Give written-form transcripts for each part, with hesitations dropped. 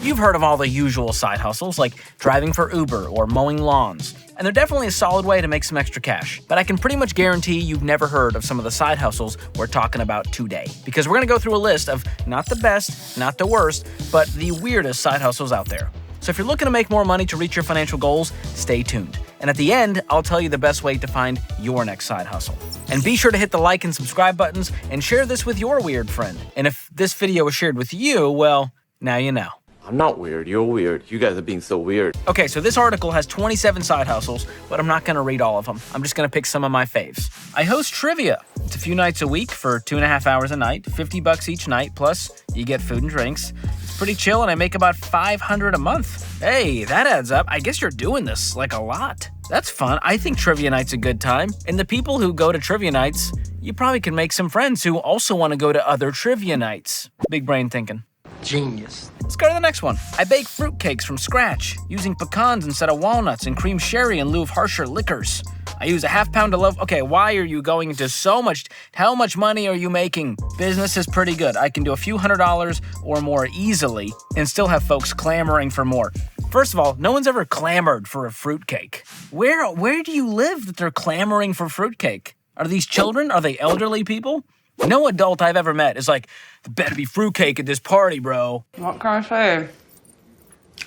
You've heard of all the usual side hustles like driving for Uber or mowing lawns, and they're definitely a solid way to make some extra cash. But I can pretty much guarantee you've never heard of some of the side hustles we're talking about today, because we're going to go through a list of not the best, not the worst, but the weirdest side hustles out there. So if you're looking to make more money to reach your financial goals, stay tuned. And at the end, I'll tell you the best way to find your next side hustle. And be sure to hit the like and subscribe buttons and share this with your weird friend. And if this video was shared with you, well, now you know. I'm not weird, you're weird. You guys are being so weird. Okay, so this article has 27 side hustles, but I'm not going to read all of them. I'm just going to pick some of my faves. I host trivia. It's a few nights a week for 2.5 hours a night, $50 each night, plus you get food and drinks. It's pretty chill, and I make about $500 a month. Hey, that adds up. I guess you're doing this, like, a lot. That's fun. I think trivia night's a good time. And the people who go to trivia nights, you probably can make some friends who also want to go to other trivia nights. Big brain thinking. Genius. Let's go to the next one. I bake fruitcakes from scratch, using pecans instead of walnuts and cream sherry in lieu of harsher liquors. I use a half pound of loaf. Okay, why are you going into so much? How much money are you making? Business is pretty good. I can do a few $100s or more easily and still have folks clamoring for more. First of all, no one's ever clamored for a fruitcake. Where do you live that they're clamoring for fruitcake? Are these children? Are they elderly people? No adult I've ever met is like, there better be fruitcake at this party, bro. What can I say?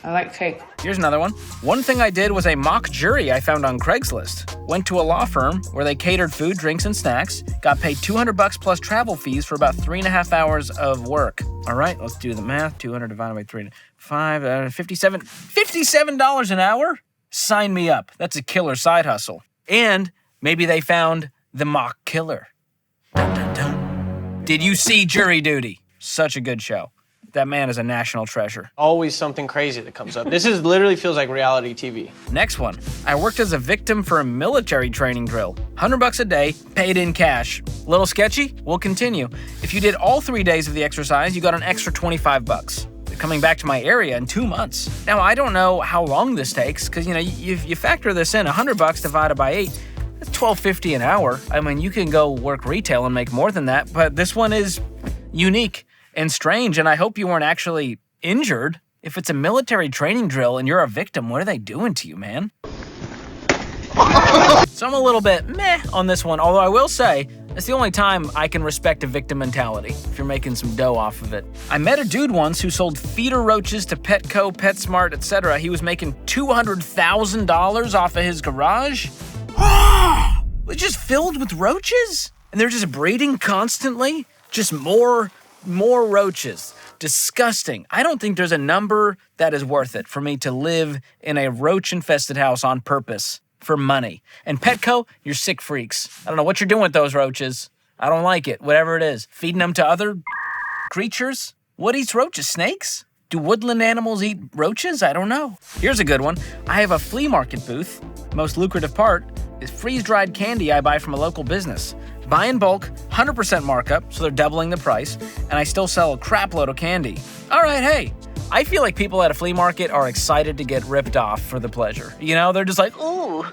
I like cake. Here's another one. One thing I did was a mock jury I found on Craigslist. Went to a law firm where they catered food, drinks, and snacks. Got paid $200 plus travel fees for about 3.5 hours of work. All right, let's do the math. 200 divided by 3, 5, $57 an hour? Sign me up. That's a killer side hustle. And maybe they found the mock killer. Dun, dun, dun. Did you see Jury Duty? Such a good show. That man is a national treasure. Always something crazy that comes up. This is literally feels like reality TV. Next one. I worked as a victim for a military training drill. $100 a day, paid in cash. Little sketchy? We'll continue. If you did all 3 days of the exercise, you got an extra $25. They're coming back to my area in 2 months. Now, I don't know how long this takes, because, you factor this in, $100 divided by 8, that's $12.50 an hour. I mean, you can go work retail and make more than that, but this one is unique and strange, and I hope you weren't actually injured. If it's a military training drill and you're a victim, what are they doing to you, man? So I'm a little bit meh on this one, although I will say, it's the only time I can respect a victim mentality, if you're making some dough off of it. I met a dude once who sold feeder roaches to Petco, PetSmart, etc. He was making $200,000 off of his garage. It's just filled with roaches? And they're just breeding constantly? Just more roaches. Disgusting. I don't think there's a number that is worth it for me to live in a roach-infested house on purpose for money. And Petco, you're sick freaks. I don't know what you're doing with those roaches. I don't like it, whatever it is. Feeding them to other creatures? What eats roaches? Snakes? Do woodland animals eat roaches? I don't know. Here's a good one. I have a flea market booth. Most lucrative part is freeze-dried candy I buy from a local business. Buy in bulk, 100% markup, so they're doubling the price, and I still sell a crap load of candy. All right, hey, I feel like people at a flea market are excited to get ripped off for the pleasure. They're just like, ooh,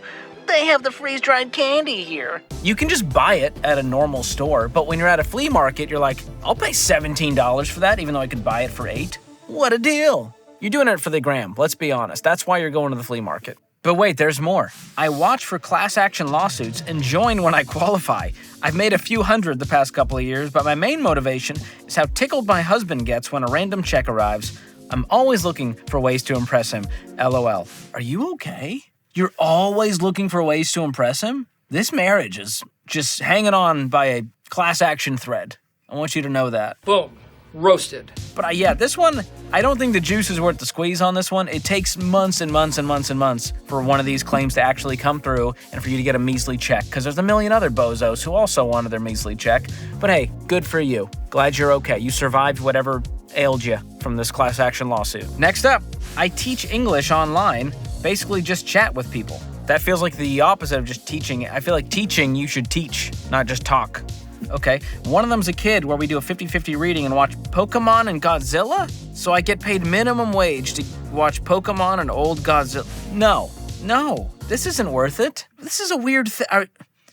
they have the freeze-dried candy here. You can just buy it at a normal store, but when you're at a flea market, you're like, I'll pay $17 for that, even though I could buy it for $8. What a deal. You're doing it for the gram, let's be honest. That's why you're going to the flea market. But wait, there's more. I watch for class action lawsuits and join when I qualify. I've made a few hundred the past couple of years, but my main motivation is how tickled my husband gets when a random check arrives. I'm always looking for ways to impress him. LOL. Are you okay? You're always looking for ways to impress him? This marriage is just hanging on by a class action thread. I want you to know that. Boom. Roasted. But this one, I don't think the juice is worth the squeeze on this one. It takes months and months and months and months for one of these claims to actually come through and for you to get a measly check, because there's a million other bozos who also wanted their measly check. But hey, good for you. Glad you're okay. You survived whatever ailed you from this class action lawsuit. Next up, I teach English online, basically just chat with people. That feels like the opposite of just teaching. I feel like teaching, you should teach, not just talk. Okay, one of them's a kid where we do a 50-50 reading and watch Pokemon and Godzilla? So I get paid minimum wage to watch Pokemon and old Godzilla. No, this isn't worth it. This is a weird thing.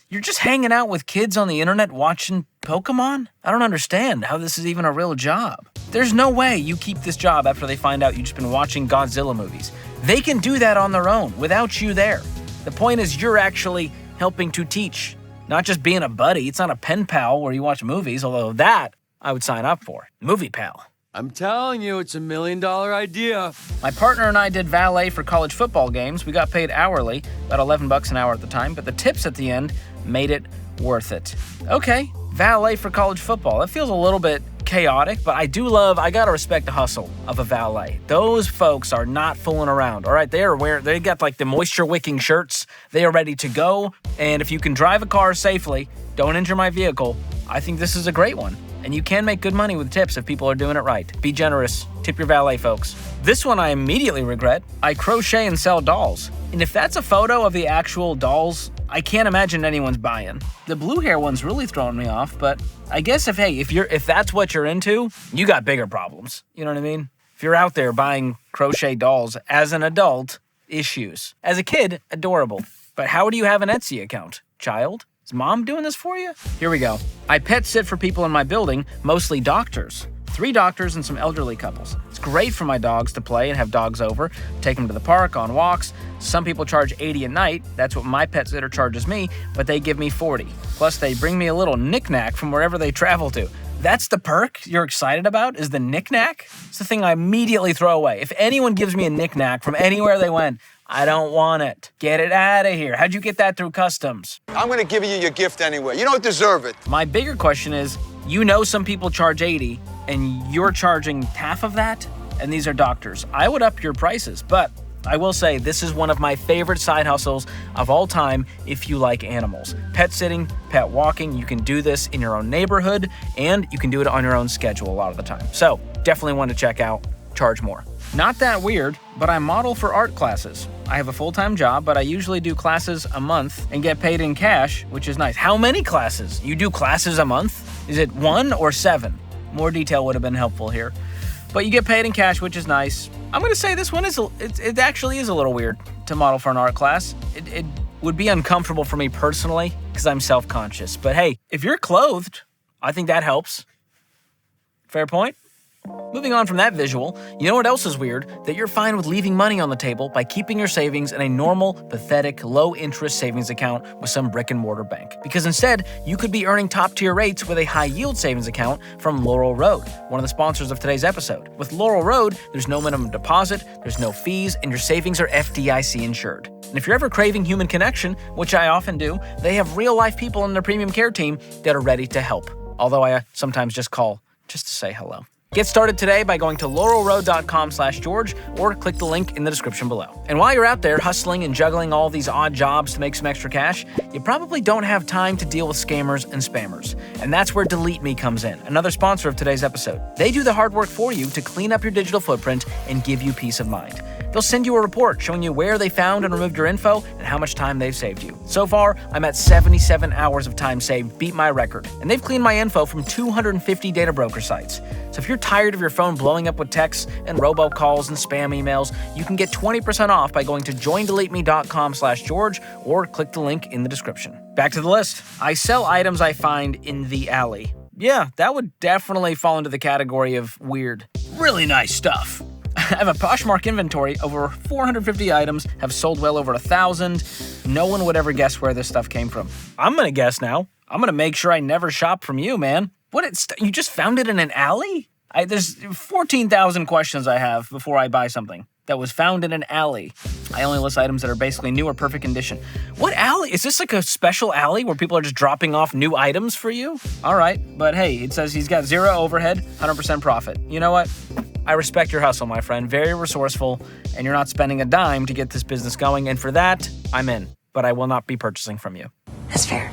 You're just hanging out with kids on the internet watching Pokemon? I don't understand how this is even a real job. There's no way you keep this job after they find out you've just been watching Godzilla movies. They can do that on their own without you there. The point is you're actually helping to teach, not just being a buddy. It's not a pen pal where you watch movies, although that I would sign up for. Movie pal. I'm telling you, it's $1 million idea. My partner and I did valet for college football games. We got paid hourly, about $11 an hour at the time, but the tips at the end made it worth it. Okay, valet for college football. That feels a little bit chaotic, but I gotta respect the hustle of a valet. Those folks are not fooling around. All right, they got like the moisture wicking shirts. They are ready to go. And if you can drive a car safely, don't injure my vehicle, I think this is a great one. And you can make good money with tips if people are doing it right. Be generous. Tip your valet, folks. This one I immediately regret. I crochet and sell dolls. And if that's a photo of the actual dolls, I can't imagine anyone's buying. The blue hair one's really throwing me off, but I guess if that's what you're into, you got bigger problems. You know what I mean? If you're out there buying crochet dolls as an adult, issues. As a kid, adorable. But how do you have an Etsy account? Child? Is mom doing this for you? Here we go. I pet sit for people in my building, mostly doctors. 3 doctors and some elderly couples. It's great for my dogs to play and have dogs over, take them to the park, on walks. Some people charge $80 a night. That's what my pet sitter charges me, but they give me $40. Plus, they bring me a little knick-knack from wherever they travel to. That's the perk you're excited about, is the knick-knack? It's the thing I immediately throw away. If anyone gives me a knick-knack from anywhere they went, I don't want it. Get it out of here. How'd you get that through customs? I'm gonna give you your gift anyway. You don't deserve it. My bigger question is, some people charge $80 and you're charging half of that, and these are doctors. I would up your prices, but I will say this is one of my favorite side hustles of all time if you like animals. Pet sitting, pet walking, you can do this in your own neighborhood, and you can do it on your own schedule a lot of the time. So definitely want to check out, charge more. Not that weird, but I model for art classes. I have a full-time job, but I usually do classes a month and get paid in cash, which is nice. How many classes? You do classes a month? Is it 1 or 7? More detail would have been helpful here. But you get paid in cash, which is nice. I'm going to say this one it actually is a little weird to model for an art class. It would be uncomfortable for me personally because I'm self-conscious. But hey, if you're clothed, I think that helps. Fair point? Moving on from that visual, you know what else is weird? That you're fine with leaving money on the table by keeping your savings in a normal, pathetic, low-interest savings account with some brick-and-mortar bank. Because instead, you could be earning top-tier rates with a high-yield savings account from Laurel Road, one of the sponsors of today's episode. With Laurel Road, there's no minimum deposit, there's no fees, and your savings are FDIC insured. And if you're ever craving human connection, which I often do, they have real-life people in their premium care team that are ready to help. Although I sometimes just call just to say hello. Get started today by going to laurelroad.com/George or click the link in the description below. And while you're out there hustling and juggling all these odd jobs to make some extra cash, you probably don't have time to deal with scammers and spammers. And that's where Delete Me comes in, another sponsor of today's episode. They do the hard work for you to clean up your digital footprint and give you peace of mind. They'll send you a report showing you where they found and removed your info and how much time they've saved you. So far, I'm at 77 hours of time saved, beat my record. And they've cleaned my info from 250 data broker sites. So if you're tired of your phone blowing up with texts and robocalls and spam emails, you can get 20% off by going to joindeleteme.com/George or click the link in the description. Back to the list. I sell items I find in the alley. Yeah, that would definitely fall into the category of weird. Really nice stuff. I have a Poshmark inventory, over 450 items, have sold well over 1,000. No one would ever guess where this stuff came from. I'm going to guess now. I'm going to make sure I never shop from you, man. You just found it in an alley? There's 14,000 questions I have before I buy something that was found in an alley. I only list items that are basically new or perfect condition. What alley? Is this like a special alley where people are just dropping off new items for you? All right, but hey, it says he's got 0 overhead, 100% profit. You know what? I respect your hustle, my friend. Very resourceful, and you're not spending a dime to get this business going, and for that, I'm in. But I will not be purchasing from you. That's fair.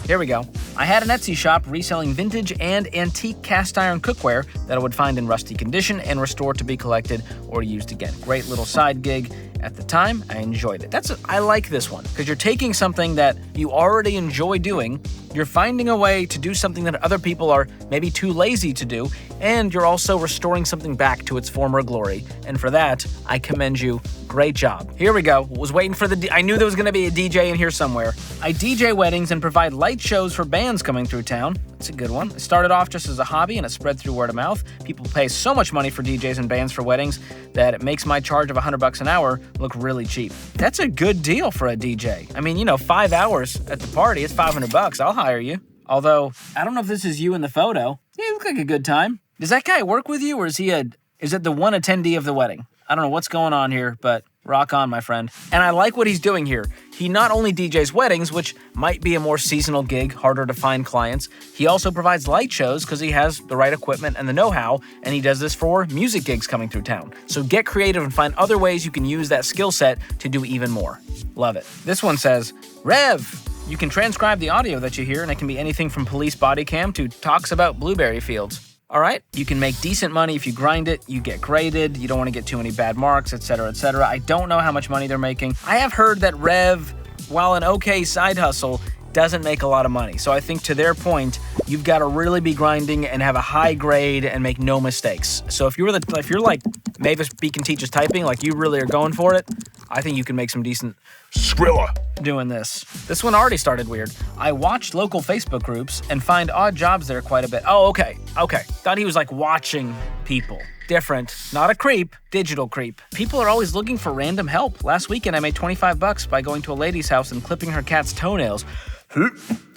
Here we go. I had an Etsy shop reselling vintage and antique cast iron cookware that I would find in rusty condition and restore to be collected or used again. Great little side gig. At the time, I enjoyed it. I like this one because you're taking something that you already enjoy doing, You're finding a way to do something that other people are maybe too lazy to do, and you're also restoring something back to its former glory. And for that, I commend you. Great job. Here we go. Was waiting for I knew there was going to be a DJ in here somewhere. I DJ weddings and provide light shows for bands coming through town. That's a good one. It started off just as a hobby and it spread through word of mouth. People pay so much money for DJs and bands for weddings that it makes my charge of $100 an hour look really cheap. That's a good deal for a DJ. I mean, 5 hours at the party, it's $500. I'll hire you. Although, I don't know if this is you in the photo. Yeah, you look like a good time. Does that guy work with you, or is it the one attendee of the wedding? I don't know what's going on here, but rock on, my friend. And I like what he's doing here. He not only DJs weddings, which might be a more seasonal gig, harder to find clients, he also provides light shows because he has the right equipment and the know-how, and he does this for music gigs coming through town. So get creative and find other ways you can use that skill set to do even more. Love it. This one says, Rev, you can transcribe the audio that you hear, and it can be anything from police body cam to talks about blueberry fields. All right, you can make decent money if you grind it, you get graded, you don't want to get too many bad marks, etc., etc. I don't know how much money they're making. I have heard that Rev, while an okay side hustle, doesn't make a lot of money. So I think to their point, you've got to really be grinding and have a high grade and make no mistakes. So if you're like Mavis Beacon teaches typing, like you really are going for it, I think you can make some decent Skrilla doing this. This one already started weird. I watched local Facebook groups and find odd jobs there quite a bit. Oh, okay. Thought he was like watching people. Different. Not a creep, digital creep. People are always looking for random help. Last weekend I made $25 by going to a lady's house and clipping her cat's toenails.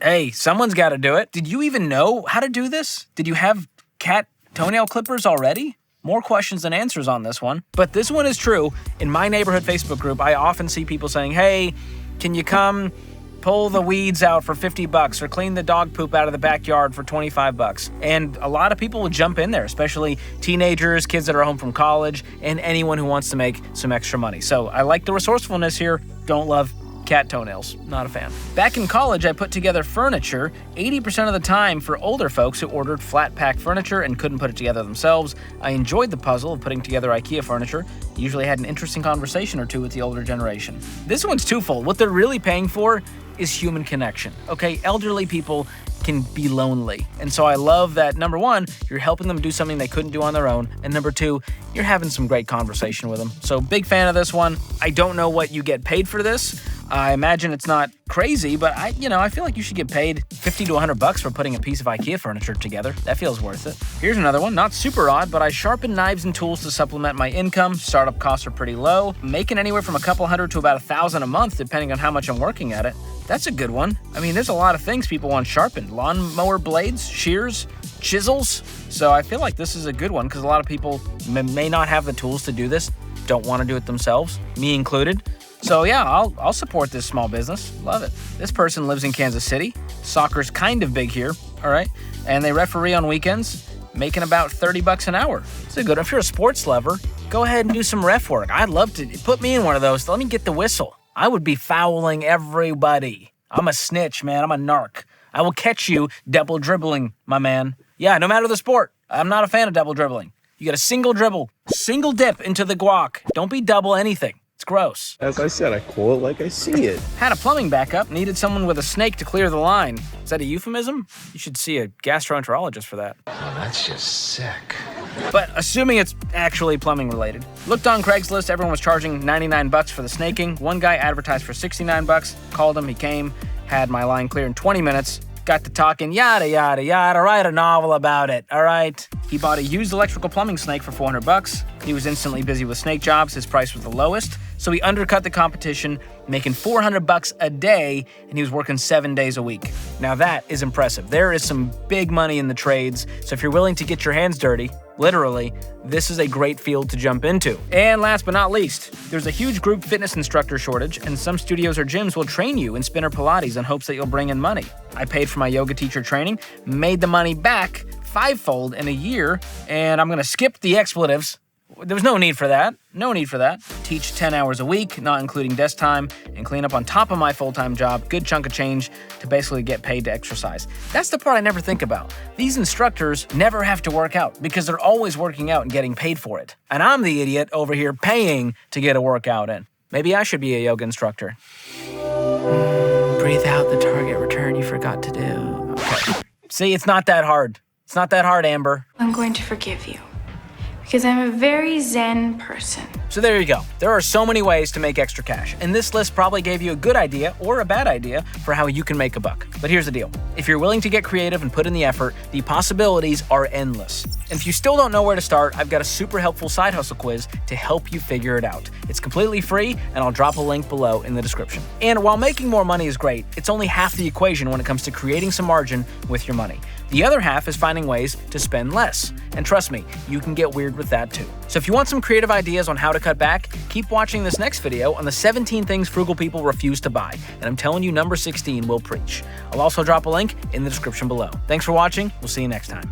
Hey, someone's got to do it. Did you even know how to do this? Did you have cat toenail clippers already? More questions than answers on this one. But this one is true. In my neighborhood Facebook group, I often see people saying, hey, can you come pull the weeds out for $50 or clean the dog poop out of the backyard for $25? And a lot of people will jump in there, especially teenagers, kids that are home from college, and anyone who wants to make some extra money. So I like the resourcefulness here. Don't love cat toenails. Not a fan. Back in college, I put together furniture 80% of the time for older folks who ordered flat pack furniture and couldn't put it together themselves. I enjoyed the puzzle of putting together IKEA furniture. Usually had an interesting conversation or two with the older generation. This one's twofold. What they're really paying for is human connection. Okay, elderly people can be lonely. And so I love that, number one, you're helping them do something they couldn't do on their own. And number two, you're having some great conversation with them. So big fan of this one. I don't know what you get paid for this. I imagine it's not crazy, but I feel like you should get paid $50 to $100 for putting a piece of IKEA furniture together. That feels worth it. Here's another one, not super odd, but I sharpen knives and tools to supplement my income. Startup costs are pretty low, making anywhere from a couple hundred to about $1,000 a month, depending on how much I'm working at it. That's a good one. I mean, there's a lot of things people want sharpened. Lawnmower blades, shears, chisels. So I feel like this is a good one because a lot of people may not have the tools to do this, don't want to do it themselves, me included. So yeah, I'll support this small business. Love it. This person lives in Kansas City. Soccer's kind of big here, all right? And they referee on weekends, making about $30 an hour. It's a good one. If you're a sports lover, go ahead and do some ref work. I'd love to. Put me in one of those. Let me get the whistle. I would be fouling everybody. I'm a snitch, man. I'm a narc. I will catch you double dribbling, my man. Yeah, no matter the sport. I'm not a fan of double dribbling. You get a single dribble, single dip into the guac. Don't be double anything. It's gross. As I said, I call it like I see it. Had a plumbing backup, needed someone with a snake to clear the line. Is that a euphemism? You should see a gastroenterologist for that. Oh, that's just sick. But assuming it's actually plumbing related. Looked on Craigslist, everyone was charging $99 for the snaking. One guy advertised for $69, called him, he came, had my line clear in 20 minutes, got to talking, yada, yada, yada, write a novel about it, all right? He bought a used electrical plumbing snake for $400. He was instantly busy with snake jobs, his price was the lowest, so he undercut the competition, making $400 a day, and he was working 7 days a week. Now that is impressive. There is some big money in the trades, so if you're willing to get your hands dirty, literally, this is a great field to jump into. And last but not least, there's a huge group fitness instructor shortage, and some studios or gyms will train you in spinner Pilates in hopes that you'll bring in money. I paid for my yoga teacher training, made the money back fivefold in a year, and I'm gonna skip the expletives. There was no need for that. No need for that. Teach 10 hours a week, not including desk time, and clean up on top of my full-time job. Good chunk of change to basically get paid to exercise. That's the part I never think about. These instructors never have to work out because they're always working out and getting paid for it. And I'm the idiot over here paying to get a workout in. Maybe I should be a yoga instructor. Breathe out the target return you forgot to do. See, it's not that hard. It's not that hard, Amber. I'm going to forgive you because I'm a very zen person. So there you go. There are so many ways to make extra cash, and this list probably gave you a good idea or a bad idea for how you can make a buck. But here's the deal. If you're willing to get creative and put in the effort, the possibilities are endless. And if you still don't know where to start, I've got a super helpful side hustle quiz to help you figure it out. It's completely free, and I'll drop a link below in the description. And while making more money is great, it's only half the equation when it comes to creating some margin with your money. The other half is finding ways to spend less. And trust me, you can get weird with that too. So if you want some creative ideas on how to cut back, keep watching this next video on the 17 things frugal people refuse to buy. And I'm telling you, number 16 will preach. I'll also drop a link in the description below. Thanks for watching. We'll see you next time.